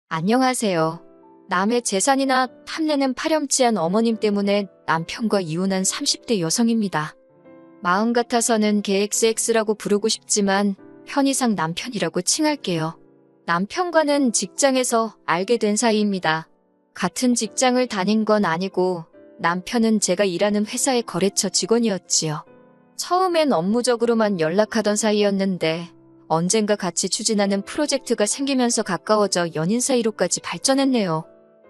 안녕하세요. 남의 재산이나 탐내는 파렴치한 어머님 때문에 남편과 이혼한 30대 여성입니다. 마음 같아서는 KXX라고 부르고 싶지만 편의상 남편이라고 칭할게요. 남편과는 직장에서 알게 된 사이입니다. 같은 직장을 다닌 건 아니고 남편은 제가 일하는 회사의 거래처 직원이었지요. 처음엔 업무적으로만 연락하던 사이였는데 언젠가 같이 추진하는 프로젝트가 생기면서 가까워져 연인 사이로까지 발전했네요.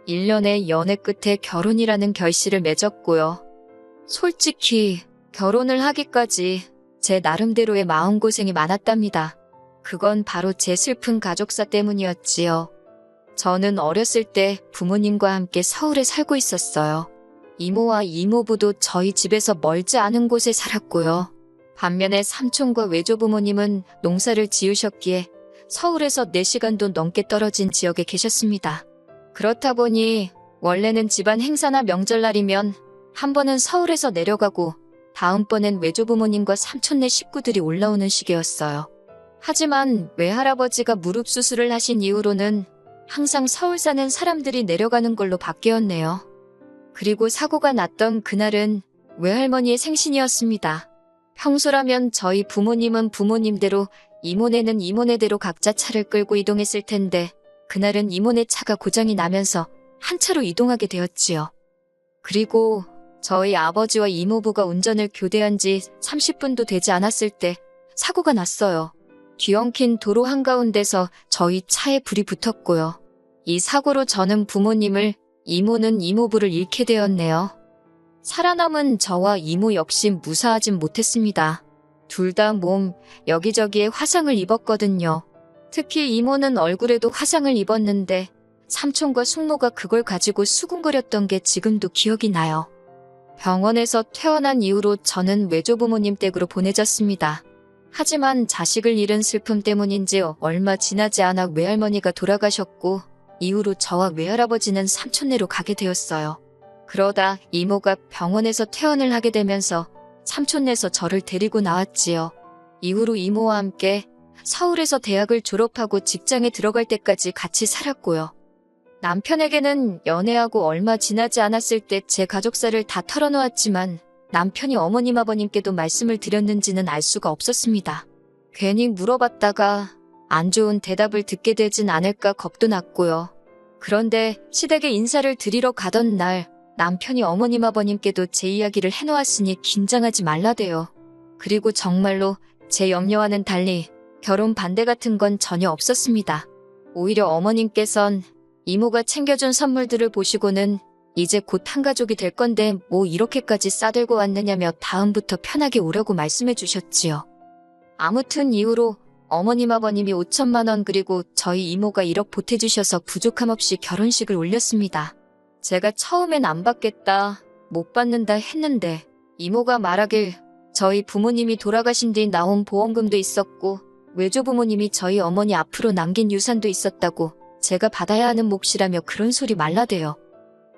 1년의 연애 끝에 결혼이라는 결실을 맺었고요. 솔직히 결혼을 하기까지 제 나름대로의 마음고생이 많았답니다. 그건 바로 제 슬픈 가족사 때문이었지요. 저는 어렸을 때 부모님과 함께 서울에 살고 있었어요. 이모와 이모부도 저희 집에서 멀지 않은 곳에 살았고요. 반면에 삼촌과 외조부모님은 농사를 지으셨기에 서울에서 4시간도 넘게 떨어진 지역에 계셨습니다. 그렇다 보니 원래는 집안 행사나 명절날이면 한 번은 서울에서 내려가고 다음번엔 외조부모님과 삼촌네 식구들이 올라오는 시기였어요. 하지만 외할아버지가 무릎 수술을 하신 이후로는 항상 서울 사는 사람들이 내려가는 걸로 바뀌었네요. 그리고 사고가 났던 그날은 외할머니의 생신이었습니다. 평소라면 저희 부모님은 부모님대로, 이모네는 이모네대로 각자 차를 끌고 이동했을 텐데 그날은 이모네 차가 고장이 나면서 한 차로 이동하게 되었지요. 그리고 저희 아버지와 이모부가 운전을 교대한 지 30분도 되지 않았을 때 사고가 났어요. 뒤엉킨 도로 한가운데서 저희 차에 불이 붙었고요. 이 사고로 저는 부모님을, 이모는 이모부를 잃게 되었네요. 살아남은 저와 이모 역시 무사하진 못했습니다. 둘 다 몸 여기저기에 화상을 입었거든요. 특히 이모는 얼굴에도 화상을 입었는데 삼촌과 숙모가 그걸 가지고 수군거렸던 게 지금도 기억이 나요. 병원에서 퇴원한 이후로 저는 외조부모님 댁으로 보내졌습니다. 하지만 자식을 잃은 슬픔 때문인지 얼마 지나지 않아 외할머니가 돌아가셨고 이후로 저와 외할아버지는 삼촌네로 가게 되었어요. 그러다 이모가 병원에서 퇴원을 하게 되면서 삼촌네에서 저를 데리고 나왔지요. 이후로 이모와 함께 서울에서 대학을 졸업하고 직장에 들어갈 때까지 같이 살았고요. 남편에게는 연애하고 얼마 지나지 않았을 때 제 가족사를 다 털어놓았지만 남편이 어머님 아버님께도 말씀을 드렸는지는 알 수가 없었습니다. 괜히 물어봤다가 안 좋은 대답을 듣게 되진 않을까 겁도 났고요. 그런데 시댁에 인사를 드리러 가던 날 남편이 어머님 아버님께도 제 이야기를 해놓았으니 긴장하지 말라대요. 그리고 정말로 제 염려와는 달리 결혼 반대 같은 건 전혀 없었습니다. 오히려 어머님께선 이모가 챙겨준 선물들을 보시고는 이제 곧 한가족이 될 건데 뭐 이렇게까지 싸들고 왔느냐며 다음부터 편하게 오라고 말씀해 주셨지요. 아무튼 이후로 어머님 아버님이 5천만 원 그리고 저희 이모가 1억 보태주셔서 부족함 없이 결혼식을 올렸습니다. 제가 처음엔 안 받겠다, 못 받는다 했는데 이모가 말하길 저희 부모님이 돌아가신 뒤 나온 보험금도 있었고 외조부모님이 저희 어머니 앞으로 남긴 유산도 있었다고 제가 받아야 하는 몫이라며 그런 소리 말라대요.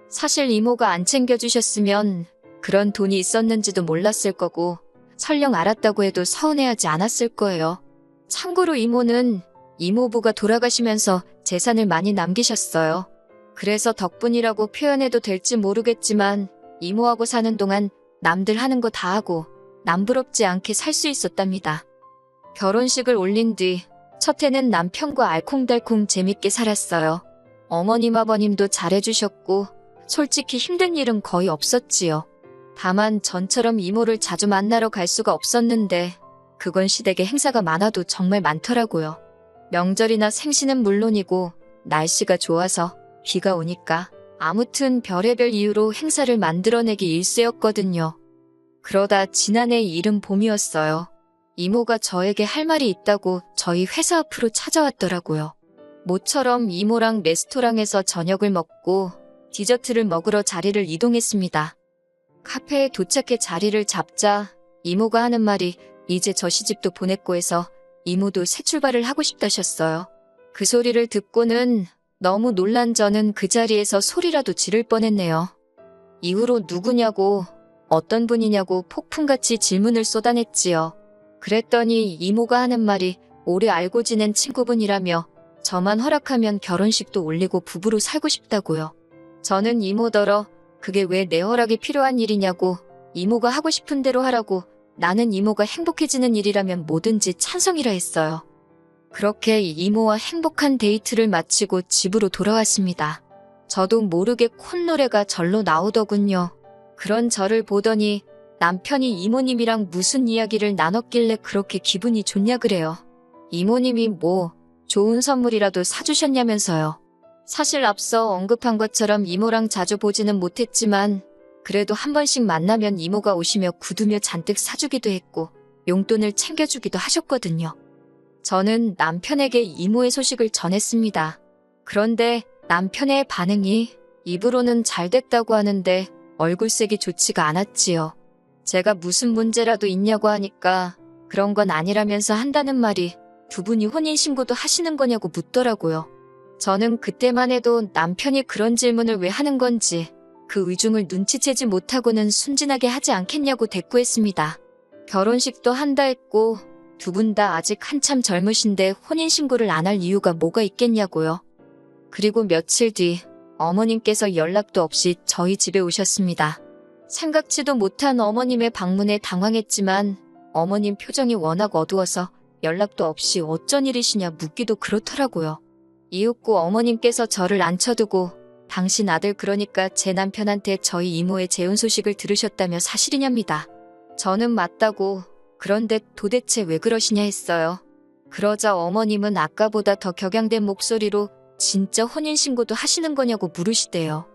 사실 이모가 안 챙겨주셨으면 그런 돈이 있었는지도 몰랐을 거고 설령 알았다고 해도 서운해하지 않았을 거예요. 참고로 이모는 이모부가 돌아가시면서 재산을 많이 남기셨어요. 그래서 덕분이라고 표현해도 될지 모르겠지만 이모하고 사는 동안 남들 하는 거 다 하고 남부럽지 않게 살 수 있었답니다. 결혼식을 올린 뒤 첫 해는 남편과 알콩달콩 재밌게 살았어요. 어머님 아버님도 잘해주셨고 솔직히 힘든 일은 거의 없었지요. 다만 전처럼 이모를 자주 만나러 갈 수가 없었는데 그건 시댁에 행사가 많아도 정말 많더라고요. 명절이나 생신은 물론이고 날씨가 좋아서 비가 오니까 아무튼 별의별 이유로 행사를 만들어내기 일쑤였거든요. 그러다 지난해 이른 봄이었어요. 이모가 저에게 할 말이 있다고 저희 회사 앞으로 찾아왔더라고요. 모처럼 이모랑 레스토랑에서 저녁을 먹고 디저트를 먹으러 자리를 이동했습니다. 카페에 도착해 자리를 잡자 이모가 하는 말이 이제 저 시집도 보냈고 해서 이모도 새 출발을 하고 싶다셨어요. 그 소리를 듣고는 너무 놀란 저는 그 자리에서 소리라도 지를 뻔했네요. 이후로 누구냐고, 어떤 분이냐고 폭풍같이 질문을 쏟아냈지요. 그랬더니 이모가 하는 말이 오래 알고 지낸 친구분이라며 저만 허락하면 결혼식도 올리고 부부로 살고 싶다고요. 저는 이모더러 그게 왜 내 허락이 필요한 일이냐고, 이모가 하고 싶은 대로 하라고, 나는 이모가 행복해지는 일이라면 뭐든지 찬성이라 했어요. 그렇게 이모와 행복한 데이트를 마치고 집으로 돌아왔습니다. 저도 모르게 콧노래가 절로 나오더군요. 그런 저를 보더니 남편이 이모님이랑 무슨 이야기를 나눴길래 그렇게 기분이 좋냐 그래요. 이모님이 뭐 좋은 선물이라도 사주셨냐면서요. 사실 앞서 언급한 것처럼 이모랑 자주 보지는 못했지만 그래도 한 번씩 만나면 이모가 오시며 구두며 잔뜩 사주기도 했고 용돈을 챙겨주기도 하셨거든요. 저는 남편에게 이모의 소식을 전했습니다. 그런데 남편의 반응이 입으로는 잘 됐다고 하는데 얼굴색이 좋지가 않았지요. 제가 무슨 문제라도 있냐고 하니까 그런 건 아니라면서 한다는 말이 두 분이 혼인신고도 하시는 거냐고 묻더라고요. 저는 그때만 해도 남편이 그런 질문을 왜 하는 건지 그 의중을 눈치채지 못하고는 순진하게 하지 않겠냐고 대꾸했습니다. 결혼식도 한다 했고 두 분 다 아직 한참 젊으신데 혼인신고를 안 할 이유가 뭐가 있겠냐고요. 그리고 며칠 뒤 어머님께서 연락도 없이 저희 집에 오셨습니다. 생각지도 못한 어머님의 방문에 당황했지만 어머님 표정이 워낙 어두워서 연락도 없이 어쩐 일이시냐 묻기도 그렇더라고요. 이윽고 어머님께서 저를 앉혀두고 당신 아들 그러니까 제 남편한테 저희 이모의 재혼 소식을 들으셨다며 사실이냐입니다. 저는 맞다고 그런데 도대체 왜 그러시냐 했어요. 그러자 어머님은 아까보다 더 격양된 목소리로 진짜 혼인신고도 하시는 거냐고 물으시대요.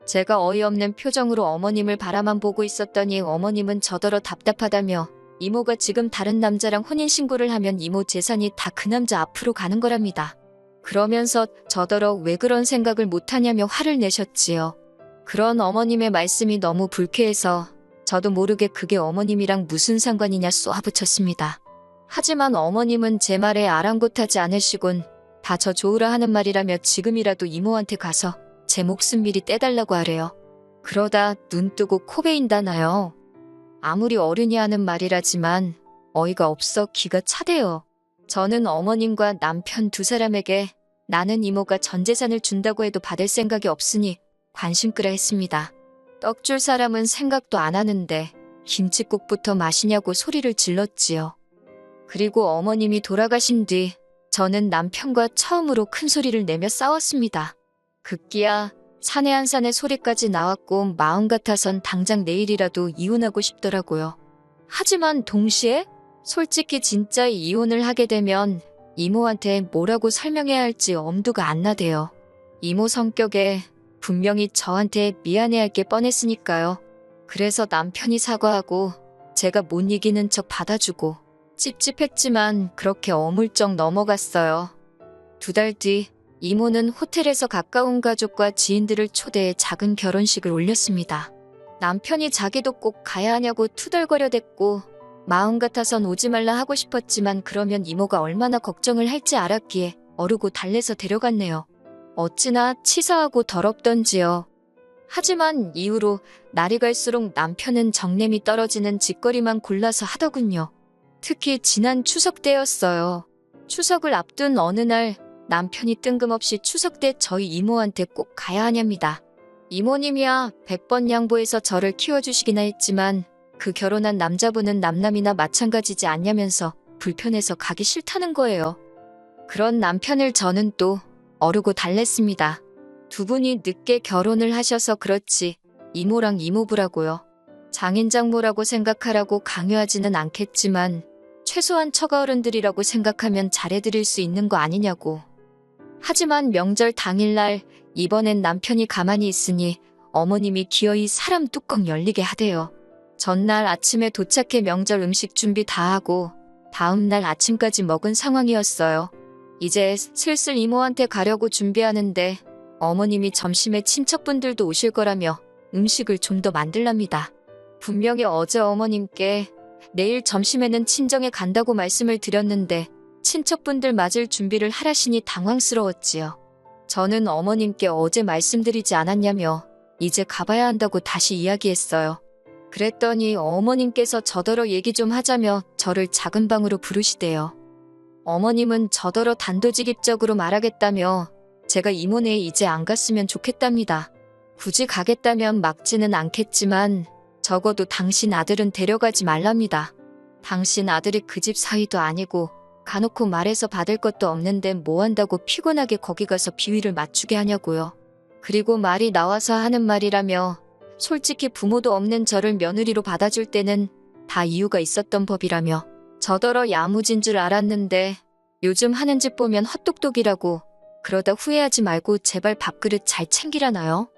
제가 어이없는 표정으로 어머님을 바라만 보고 있었더니 어머님은 저더러 답답하다며 이모가 지금 다른 남자랑 혼인신고를 하면 이모 재산이 다 그 남자 앞으로 가는 거랍니다. 그러면서 저더러 왜 그런 생각을 못하냐며 화를 내셨지요. 그런 어머님의 말씀이 너무 불쾌해서 저도 모르게 그게 어머님이랑 무슨 상관이냐 쏘아붙였습니다. 하지만 어머님은 제 말에 아랑곳하지 않으시곤 다 저 좋으라 하는 말이라며 지금이라도 이모한테 가서 제 목숨 미리 떼달라고 하래요. 그러다 눈 뜨고 코 베인다나요. 아무리 어른이 하는 말이라지만 어이가 없어 기가 차대요. 저는 어머님과 남편 두 사람에게 나는 이모가 전 재산을 준다고 해도 받을 생각이 없으니 관심 끄라 했습니다. 떡 줄 사람은 생각도 안 하는데 김칫국부터 마시냐고 소리를 질렀지요. 그리고 어머님이 돌아가신 뒤 저는 남편과 처음으로 큰 소리를 내며 싸웠습니다. 급기야 사내 한 산의 소리까지 나왔고 마음 같아선 당장 내일이라도 이혼하고 싶더라고요. 하지만 동시에 솔직히 진짜 이혼을 하게 되면 이모한테 뭐라고 설명해야 할지 엄두가 안 나대요. 이모 성격에 분명히 저한테 미안해할 게 뻔했으니까요. 그래서 남편이 사과하고 제가 못 이기는 척 받아주고 찝찝했지만 그렇게 어물쩍 넘어갔어요. 2달 뒤 이모는 호텔에서 가까운 가족과 지인들을 초대해 작은 결혼식을 올렸습니다. 남편이 자기도 꼭 가야 하냐고 투덜거려댔고 마음 같아선 오지 말라 하고 싶었지만 그러면 이모가 얼마나 걱정을 할지 알았기에 어르고 달래서 데려갔네요. 어찌나 치사하고 더럽던지요. 하지만 이후로 날이 갈수록 남편은 정냄이 떨어지는 짓거리만 골라서 하더군요. 특히 지난 추석 때였어요. 추석을 앞둔 어느 날 남편이 뜬금없이 추석 때 저희 이모한테 꼭 가야 하냐입니다. 이모님이야 100번 양보해서 저를 키워주시기나 했지만 그 결혼한 남자분은 남남이나 마찬가지지 않냐면서 불편해서 가기 싫다는 거예요. 그런 남편을 저는 또 어르고 달랬습니다. 두 분이 늦게 결혼을 하셔서 그렇지 이모랑 이모부라고요. 장인장모라고 생각하라고 강요하지는 않겠지만 최소한 처가어른들이라고 생각하면 잘해드릴 수 있는 거 아니냐고. 하지만 명절 당일날 이번엔 남편이 가만히 있으니 어머님이 기어이 사람 뚜껑 열리게 하대요. 전날 아침에 도착해 명절 음식 준비 다 하고 다음날 아침까지 먹은 상황이었어요. 이제 슬슬 이모한테 가려고 준비하는데 어머님이 점심에 친척분들도 오실 거라며 음식을 좀 더 만들랍니다. 분명히 어제 어머님께 내일 점심에는 친정에 간다고 말씀을 드렸는데 친척분들 맞을 준비를 하라시니 당황스러웠지요. 저는 어머님께 어제 말씀드리지 않았냐며 이제 가봐야 한다고 다시 이야기했어요. 그랬더니 어머님께서 저더러 얘기 좀 하자며 저를 작은 방으로 부르시대요. 어머님은 저더러 단도직입적으로 말하겠다며 제가 이모네에 이제 안 갔으면 좋겠답니다. 굳이 가겠다면 막지는 않겠지만 적어도 당신 아들은 데려가지 말랍니다. 당신 아들이 그 집 사위도 아니고 가놓고 말해서 받을 것도 없는데 뭐 한다고 피곤하게 거기 가서 비위를 맞추게 하냐고요. 그리고 말이 나와서 하는 말이라며 솔직히 부모도 없는 저를 며느리로 받아줄 때는 다 이유가 있었던 법이라며 저더러 야무진 줄 알았는데 요즘 하는 짓 보면 헛똑똑이라고 그러다 후회하지 말고 제발 밥그릇 잘 챙기라나요?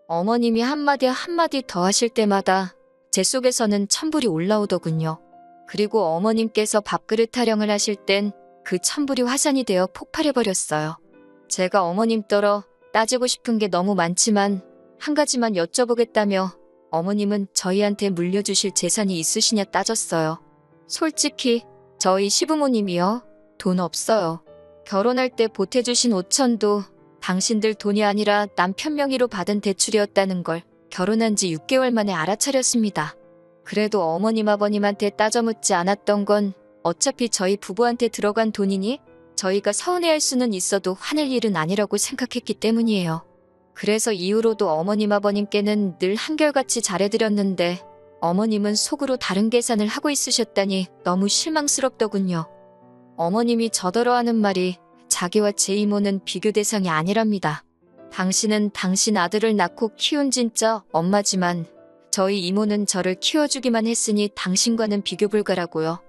어머님이 한마디 한마디 더 하실 때마다 제 속에서는 천불이 올라오더군요. 그리고 어머님께서 밥그릇 타령을 하실 땐 그 천불이 화산이 되어 폭발해버렸어요. 제가 어머님 떨어 따지고 싶은 게 너무 많지만 한 가지만 여쭤보겠다며 어머님은 저희한테 물려주실 재산이 있으시냐 따졌어요. 솔직히 저희 시부모님이요. 돈 없어요. 결혼할 때 보태주신 5천도 당신들 돈이 아니라 남편 명의로 받은 대출이었다는 걸 결혼한 지 6개월 만에 알아차렸습니다. 그래도 어머님 아버님한테 따져 묻지 않았던 건 어차피 저희 부부한테 들어간 돈이니 저희가 서운해할 수는 있어도 화낼 일은 아니라고 생각했기 때문이에요. 그래서 이후로도 어머님 아버님께는 늘 한결같이 잘해드렸는데 어머님은 속으로 다른 계산을 하고 있으셨다니 너무 실망스럽더군요. 어머님이 저더러 하는 말이 자기와 제 이모는 비교 대상이 아니랍니다. 당신은 당신 아들을 낳고 키운 진짜 엄마지만 저희 이모는 저를 키워주기만 했으니 당신과는 비교 불가라고요.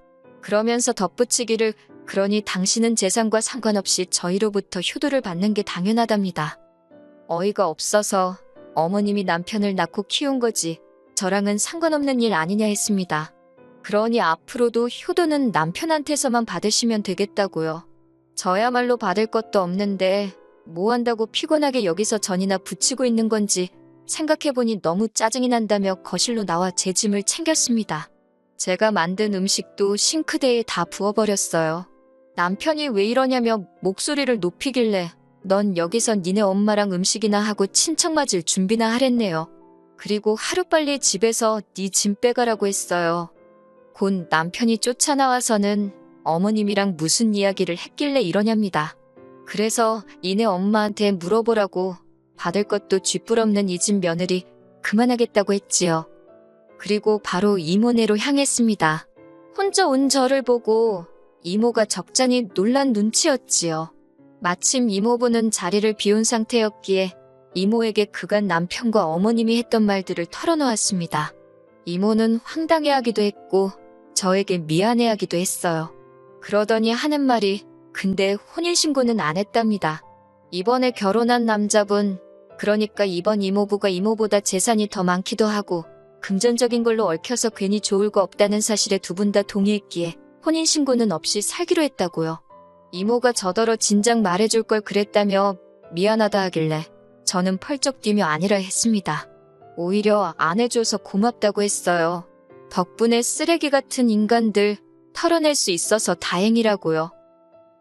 그러면서 덧붙이기를 그러니 당신은 재산과 상관없이 저희로부터 효도를 받는 게 당연하답니다. 어이가 없어서 어머님이 남편을 낳고 키운 거지 저랑은 상관없는 일 아니냐 했습니다. 그러니 앞으로도 효도는 남편한테서만 받으시면 되겠다고요. 저야말로 받을 것도 없는데 뭐 한다고 피곤하게 여기서 전이나 붙이고 있는 건지 생각해보니 너무 짜증이 난다며 거실로 나와 제 짐을 챙겼습니다. 제가 만든 음식도 싱크대에 다 부어버렸어요. 남편이 왜 이러냐며 목소리를 높이길래 넌 여기서 니네 엄마랑 음식이나 하고 친척 맞을 준비나 하랬네요. 그리고 하루빨리 집에서 네 짐 빼가라고 했어요. 곧 남편이 쫓아나와서는 어머님이랑 무슨 이야기를 했길래 이러냐입니다. 그래서 니네 엄마한테 물어보라고 받을 것도 쥐뿔없는 이 집 며느리 그만하겠다고 했지요. 그리고 바로 이모네로 향했습니다. 혼자 온 저를 보고 이모가 적잖이 놀란 눈치였지요. 마침 이모부는 자리를 비운 상태였기에 이모에게 그간 남편과 어머님이 했던 말들을 털어놓았습니다. 이모는 황당해하기도 했고 저에게 미안해하기도 했어요. 그러더니 하는 말이 근데 혼인신고는 안 했답니다. 이번에 결혼한 남자분 그러니까 이번 이모부가 이모보다 재산이 더 많기도 하고 금전적인 걸로 얽혀서 괜히 좋을 거 없다는 사실에 두 분 다 동의했기에 혼인신고는 없이 살기로 했다고요. 이모가 저더러 진작 말해줄 걸 그랬다며 미안하다 하길래 저는 펄쩍 뛰며 아니라 했습니다. 오히려 안 해줘서 고맙다고 했어요. 덕분에 쓰레기 같은 인간들 털어낼 수 있어서 다행이라고요.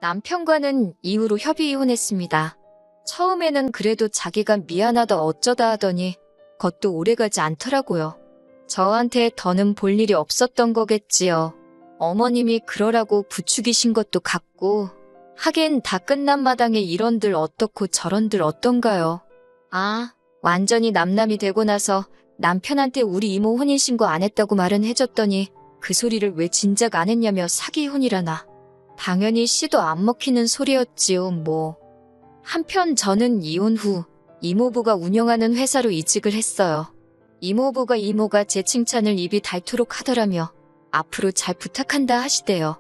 남편과는 이후로 협의 이혼했습니다. 처음에는 그래도 자기가 미안하다 어쩌다 하더니 그것도 오래가지 않더라고요. 저한테 더는 볼 일이 없었던 거겠지요. 어머님이 그러라고 부추기신 것도 같고 하긴 다 끝난 마당에 이런들 어떻고 저런들 어떤가요. 아, 완전히 남남이 되고 나서 남편한테 우리 이모 혼인신고 안 했다고 말은 해줬더니 그 소리를 왜 진작 안 했냐며 사기 이혼이라나. 당연히 씨도 안 먹히는 소리였지요 뭐. 한편 저는 이혼 후 이모부가 운영하는 회사로 이직을 했어요. 이모부가 이모가 제 칭찬을 입이 닳도록 하더라며 앞으로 잘 부탁한다 하시대요.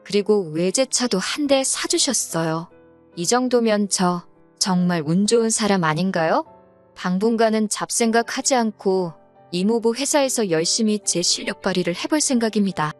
그리고 외제차도 한 대 사주셨어요. 이 정도면 저 정말 운 좋은 사람 아닌가요? 당분간은 잡생각 하지 않고 이모부 회사에서 열심히 제 실력 발휘를 해볼 생각입니다.